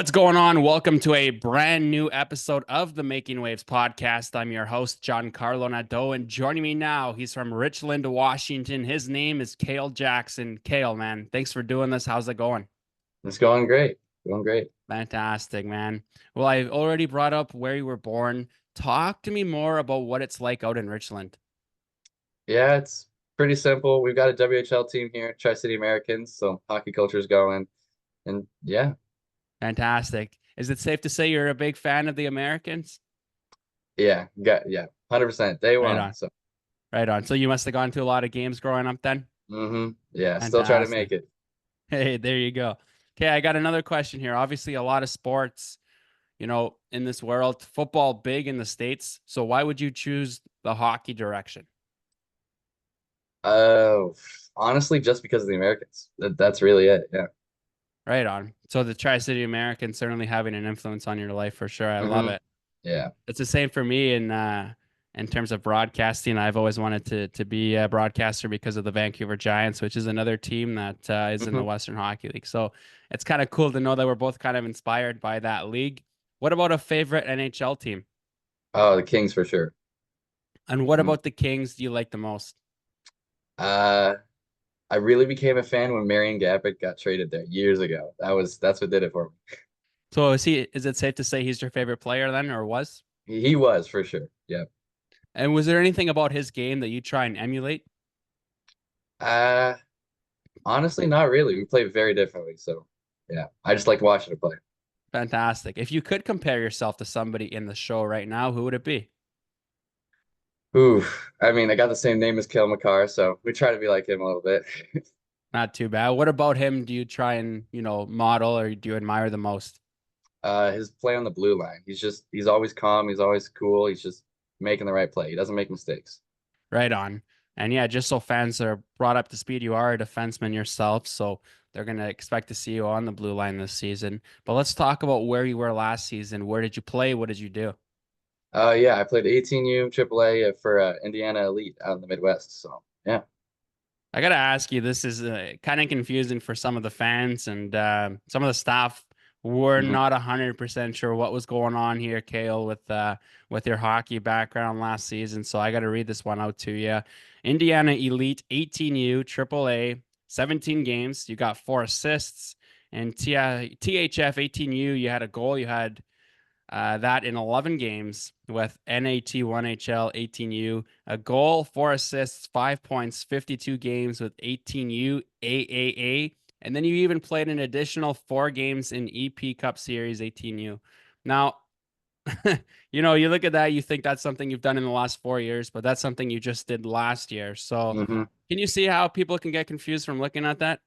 What's going on? Welcome to a brand new episode of the Making Waves podcast. I'm your host, Giancarlo Nadeau, and joining me now, he's from Richland, Washington. His name is Kael Jackson. Kael, man, thanks for doing this. How's it going? It's going great. Going great. Fantastic, man. Well, I've already brought up where you were born. Talk to me more about what it's like out in Richland. Yeah, it's pretty simple. We've got a WHL team here, Tri-City Americans, so hockey culture's going. And yeah, Fantastic. Is it safe to say you're a big fan of the Americans? yeah, 100% day Right one. on. So, Right on. So you must have gone to a lot of games growing up then? yeah, still try to Fantastic. make it. Hey, there you go. Okay, I got another question here. Obviously, a lot of sports, in this world, football big in the States. So why would you choose the hockey direction? Uh, Honestly, just because of the Americans. That's really it. Yeah. Right on. So the Tri-City American certainly having an influence on your life for sure. I love hmm it. Yeah. It's the same for me in terms of broadcasting. I've always wanted to be a broadcaster because of the Vancouver Giants, which is another team that is in the hmm Western Hockey League. So it's kind of cool to know that we're both kind of inspired by that league. What about a favorite NHL team? Oh, the Kings for sure. And what Mm. about the Kings do you like the most? Uh, I really became a fan when Marion Gaborik got traded there years ago. That's what did it for me. So is it safe to say he's your favorite player then, or was? He was for sure. Yeah. And was there anything about his game that you try and emulate? Uh, Honestly, not really. We play very differently. So, yeah, I just like watching it play. Fantastic. If you could compare yourself to somebody in the show right now, who would it be? Ooh, I mean, I got the same name as Kale McCarr, so we try to be like him a little bit. Not too bad. What about him do you try and, model or do you admire the most? His play on the blue line. He's always calm. He's always cool. He's just making the right play. He doesn't make mistakes. Right on. And yeah, just so fans are brought up to speed, you are a defenseman yourself, so they're going to expect to see you on the blue line this season. But let's talk about where you were last season. Where did you play? What did you do? Yeah, I played 18U AAA for Indiana Elite out in the Midwest. So, yeah. I got to ask you, this is kind of confusing for some of the fans and some of the staff were hmm not 100% sure what was going on here, Kael, with your hockey background last season. So I got to read this one out to you. Indiana Elite 18U AAA, 17 games. You got 4 assists. And THF 18U, you had a goal. You had that in 11 games with NAT 1HL 18U, a goal, 4 assists, 5 points, 52 games with 18U AAA. And then you even played an additional 4 games in EP Cup Series 18U. Now, you look at that, you think that's something you've done in the last 4 years, but that's something you just did last year. So hmm can you see how people can get confused from looking at that?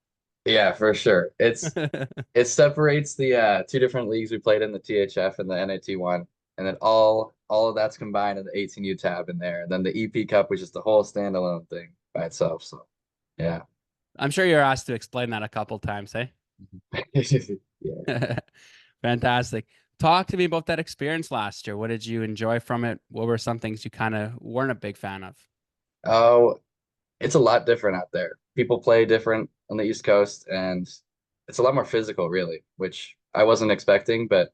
Yeah, for sure. It separates the two different leagues we played in, the THF and the NAT one, and then all of that's combined in the 18U tab in there. And then the EP Cup was just a whole standalone thing by itself. So yeah. I'm sure you're asked to explain that a couple times, hey? Yeah. Fantastic. Talk to me about that experience last year. What did you enjoy from it? What were some things you kind of weren't a big fan of? Oh, it's a lot different out there. People play different on the East Coast, and it's a lot more physical, really, which I wasn't expecting. But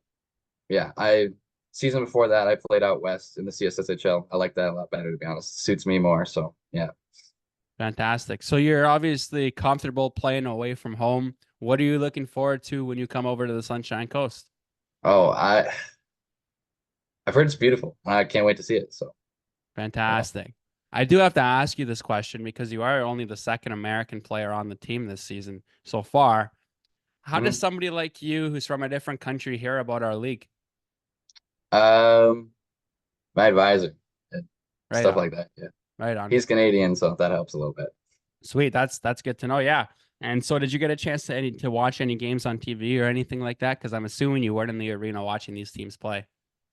yeah, I season before that I played out west in the CSSHL. I like that a lot better, to be honest. Suits me more. So yeah. Fantastic. So you're obviously comfortable playing away from home. What are you looking forward to when you come over to the Sunshine Coast? Oh, I've heard it's beautiful. I can't wait to see it. So yeah. Fantastic. I do have to ask you this question because you are only the second American player on the team this season so far. How does Mhm. somebody like you who's from a different country hear about our league? Um, my advisor and Right stuff on. like that. Yeah, Right on. he's Canadian, so that helps a little bit. Sweet. That's good to know. Yeah. And so did you get a chance to watch any games on TV or anything like that? Because I'm assuming you weren't in the arena watching these teams play.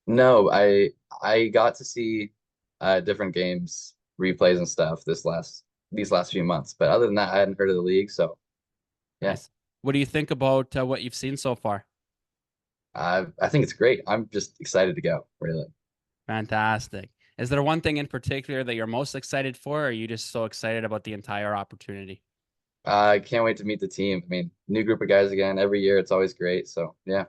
No, I got to see different games, replays and stuff these last few months. But other than that, I hadn't heard of the league. So yeah, Nice. What do you think about what you've seen so far? I think it's great. I'm just excited to go, really. Fantastic. Is there one thing in particular that you're most excited for, or are you just so excited about the entire opportunity? I can't wait to meet the team. I mean, new group of guys again every year. It's always great. So yeah.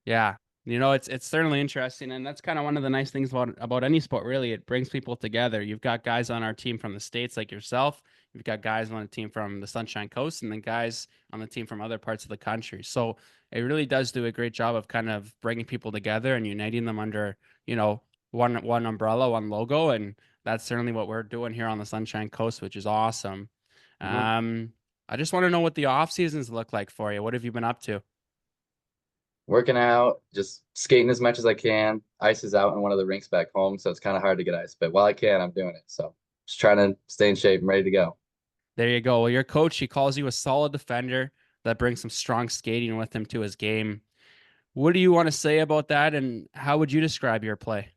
Yeah. It's certainly interesting, and that's kind of one of the nice things about any sport, really. It brings people together. You've got guys on our team from the States like yourself. You've got guys on the team from the Sunshine Coast, and then guys on the team from other parts of the country. So it really does do a great job of kind of bringing people together and uniting them under, you know, one umbrella, one logo, and that's certainly what we're doing here on the Sunshine Coast, which is awesome. Hmm. Um, I just want to know what the off seasons look like for you. What have you been up to? Working out, just skating as much as I can. Ice is out in one of the rinks back home, so it's kind of hard to get ice. But while I can, I'm doing it. So just trying to stay in shape and ready to go. There you go. Well, your coach, he calls you a solid defender that brings some strong skating with him to his game. What do you want to say about that, and how would you describe your play?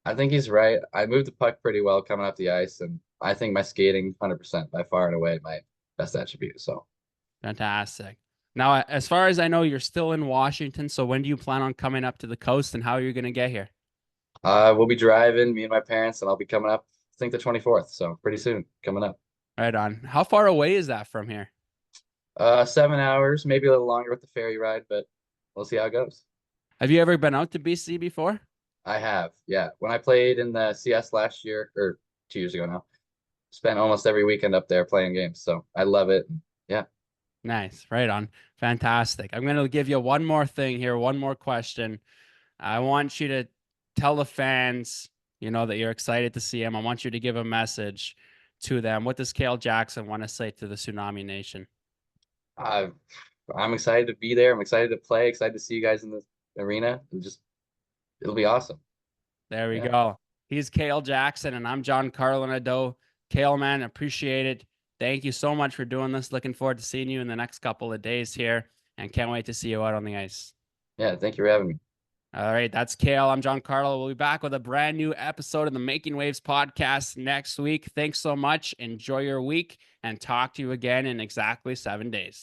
I think he's right. I moved the puck pretty well coming off the ice, and I think my skating 100% by far and away my best attribute. So Fantastic. Now, as far as I know, you're still in Washington. So when do you plan on coming up to the coast, and how are you going to get here? we'll be driving, me and my parents, and I'll be coming up, I think the 24th. So pretty soon coming up. Right on. How far away is that from here? 7 hours, maybe a little longer with the ferry ride, but we'll see how it goes. Have you ever been out to BC before? I have, yeah. When I played in the CS last year, or 2 years ago now, spent almost every weekend up there playing games. So I love it. Yeah. Nice. Right on. Fantastic. I'm going to give you one more thing here, one more question. I want you to tell the fans, that you're excited to see him. I want you to give a message to them. What does Kael Jackson want to say to the Tsunami Nation? I, I'm excited to be there. I'm excited to play, excited to see you guys in the arena. It'll be awesome. There we Yeah. go. He's Kael Jackson, and I'm John Carlo Nadeau. Kael, man, appreciate it. Thank you so much for doing this. Looking forward to seeing you in the next couple of days here, and can't wait to see you out on the ice. Yeah. Thank you for having me. All right, that's Kael. I'm John Carlo. We'll be back with a brand new episode of the Making Waves podcast next week. Thanks so much. Enjoy your week, and talk to you again in exactly 7 days.